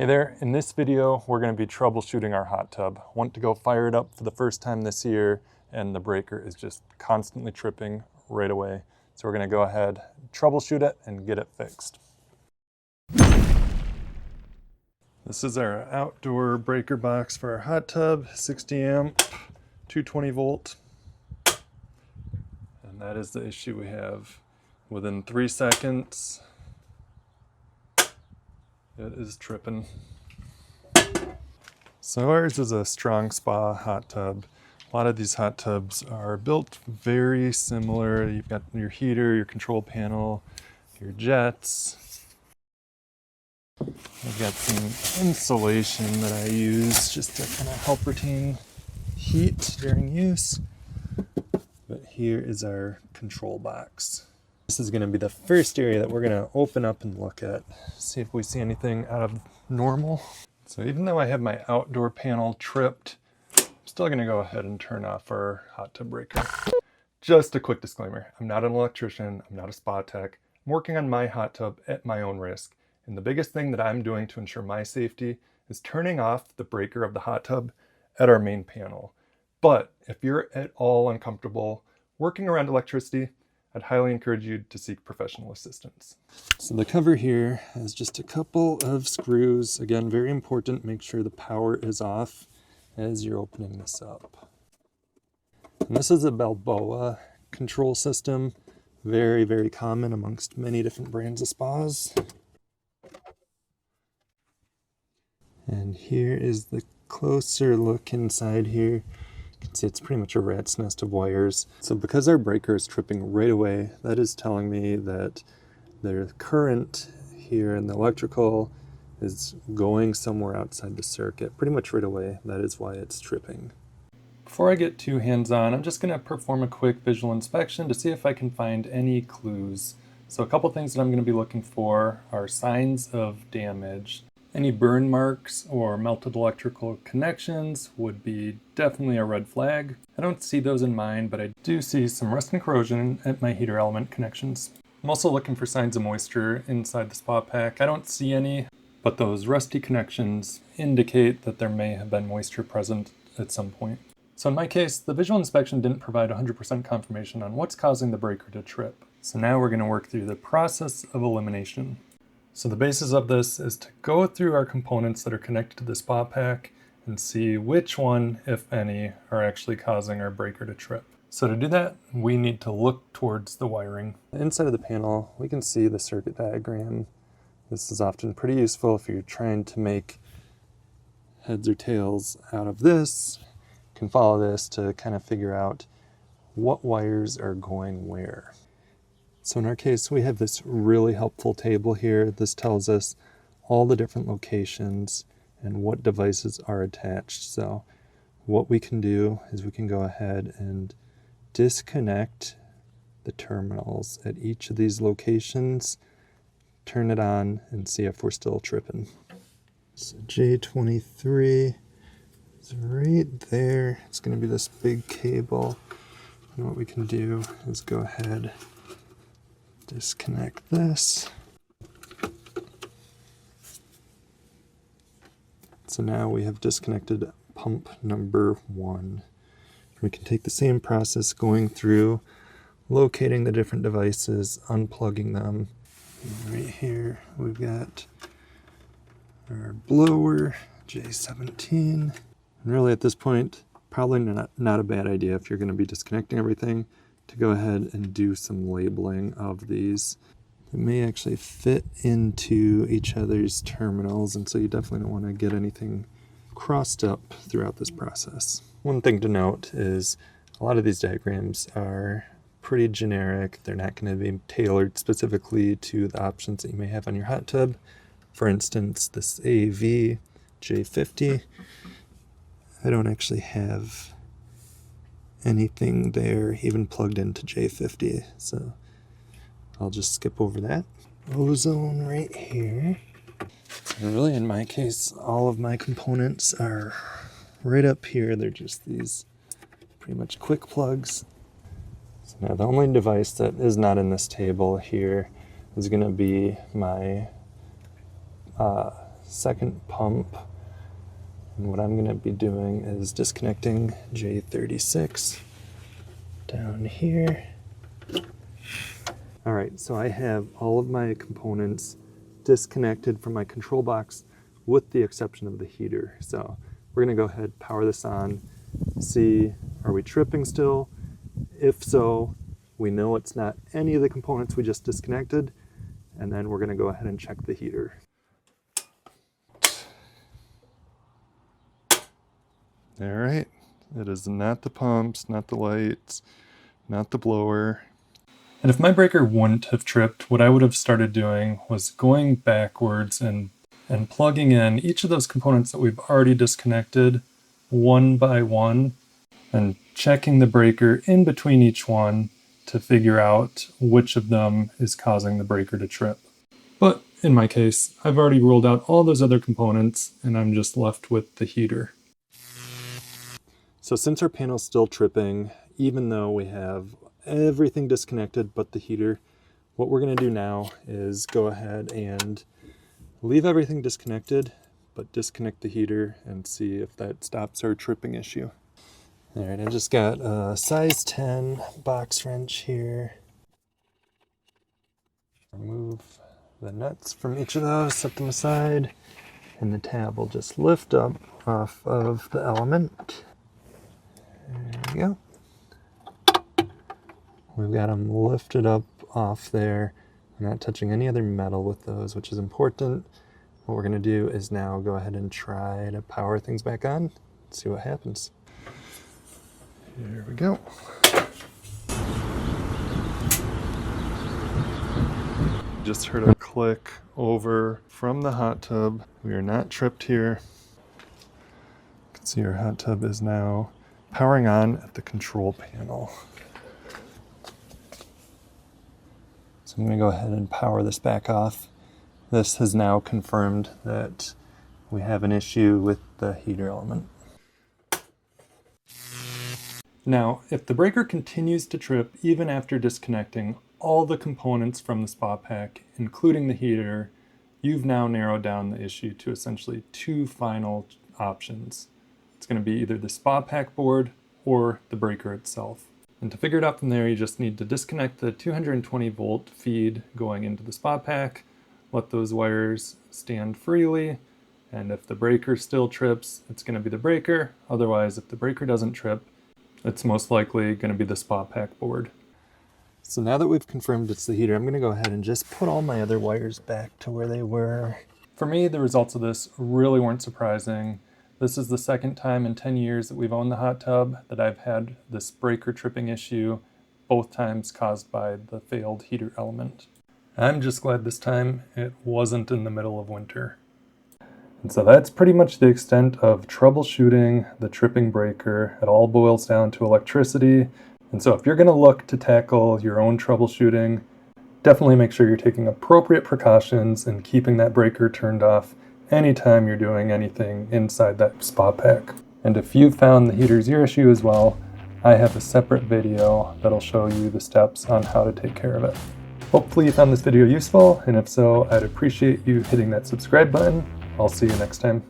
Hey there, in this video we're going to be troubleshooting our hot tub. Want to go fire it up for the first time this year and the breaker is just constantly tripping right away. So we're going to go ahead, troubleshoot it and get it fixed. This is our outdoor breaker box for our hot tub, 60 amp, 220 volt. And that is the issue we have. Within 3 seconds, it is tripping. So ours is a strong spa hot tub. A lot of these hot tubs are built very similar. You've got your heater, your control panel, your jets. I've got some insulation that I use just to kind of help retain heat during use. But here is our control box. This is going to be the first area that we're going to open up and look at. See if we see anything out of normal. So even though I have my outdoor panel tripped, I'm still going to go ahead and turn off our hot tub breaker. Just a quick disclaimer, I'm not an electrician, I'm not a spa tech. I'm working on my hot tub at my own risk. And the biggest thing that I'm doing to ensure my safety is turning off the breaker of the hot tub at our main panel. But if you're at all uncomfortable working around electricity, I'd highly encourage you to seek professional assistance. So the cover here has just a couple of screws. Again, very important, make sure the power is off as you're opening this up. And this is a Balboa control system. Very, very common amongst many different brands of spas. And here is the closer look inside here. You can see it's pretty much a rat's nest of wires. So because our breaker is tripping right away, that is telling me that the current here in the electrical is going somewhere outside the circuit pretty much right away. That is why it's tripping. Before I get too hands-on, I'm just going to perform a quick visual inspection to see if I can find any clues. So a couple things that I'm going to be looking for are signs of damage. Any burn marks or melted electrical connections would be definitely a red flag. I don't see those in mine, but I do see some rust and corrosion at my heater element connections. I'm also looking for signs of moisture inside the spa pack. I don't see any, but those rusty connections indicate that there may have been moisture present at some point. So in my case, the visual inspection didn't provide 100% confirmation on what's causing the breaker to trip. So now we're going to work through the process of elimination. So the basis of this is to go through our components that are connected to the spa pack and see which one, if any, are actually causing our breaker to trip. So to do that, we need to look towards the wiring. Inside of the panel, we can see the circuit diagram. This is often pretty useful if you're trying to make heads or tails out of this. You can follow this to kind of figure out what wires are going where. So in our case, we have this really helpful table here. This tells us all the different locations and what devices are attached. So what we can do is we can go ahead and disconnect the terminals at each of these locations, turn it on, and see if we're still tripping. So J23 is right there. It's going to be this big cable. And what we can do is go ahead, disconnect this. So now we have disconnected pump number 1. We can take the same process going through, locating the different devices, unplugging them. And right here we've got our blower, J17. And really at this point, probably not a bad idea if you're going to be disconnecting everything to go ahead and do some labeling of these. They may actually fit into each other's terminals, and so you definitely don't want to get anything crossed up throughout this process. One thing to note is a lot of these diagrams are pretty generic. They're not going to be tailored specifically to the options that you may have on your hot tub. For instance, this AV J50, I don't actually have anything there even plugged into J50, so I'll just skip over that. Ozone right here. And really in my case, all of my components are right up here. They're just these pretty much quick plugs. So now the only device that is not in this table here is going to be my second pump. And what I'm going to be doing is disconnecting J36 down here. All right, so I have all of my components disconnected from my control box with the exception of the heater. So we're going to go ahead, power this on, see, are we tripping still? If so, we know it's not any of the components we just disconnected, and then we're going to go ahead and check the heater. All right, it is not the pumps, not the lights, not the blower. And if my breaker wouldn't have tripped, what I would have started doing was going backwards and plugging in each of those components that we've already disconnected one by one and checking the breaker in between each one to figure out which of them is causing the breaker to trip. But in my case, I've already ruled out all those other components and I'm just left with the heater. So since our panel's still tripping, even though we have everything disconnected but the heater, what we're going to do now is go ahead and leave everything disconnected, but disconnect the heater and see if that stops our tripping issue. All right, I just got a size 10 box wrench here. Remove the nuts from each of those, set them aside, and the tab will just lift up off of the element. There we go. We've got them lifted up off there. We're not touching any other metal with those, which is important. What we're going to do is now go ahead and try to power things back on, see what happens. Here we go. Just heard a click over from the hot tub. We are not tripped here. You can see our hot tub is now powering on at the control panel. So I'm going to go ahead and power this back off. This has now confirmed that we have an issue with the heater element. Now, if the breaker continues to trip even after disconnecting all the components from the spa pack, including the heater, you've now narrowed down the issue to essentially two final options. It's going to be either the spa pack board or the breaker itself. And to figure it out from there, you just need to disconnect the 220 volt feed going into the spa pack, let those wires stand freely, and if the breaker still trips, it's going to be the breaker. Otherwise, if the breaker doesn't trip, it's most likely going to be the spa pack board. So now that we've confirmed it's the heater, I'm going to go ahead and just put all my other wires back to where they were. For me, the results of this really weren't surprising. This is the second time in 10 years that we've owned the hot tub that I've had this breaker tripping issue, both times caused by the failed heater element. I'm just glad this time it wasn't in the middle of winter. And so that's pretty much the extent of troubleshooting the tripping breaker. It all boils down to electricity. And so if you're going to look to tackle your own troubleshooting, definitely make sure you're taking appropriate precautions and keeping that breaker turned off anytime you're doing anything inside that spa pack. And if you found the heater's your issue as well, I have a separate video that'll show you the steps on how to take care of it. Hopefully you found this video useful, and if so, I'd appreciate you hitting that subscribe button. I'll see you next time.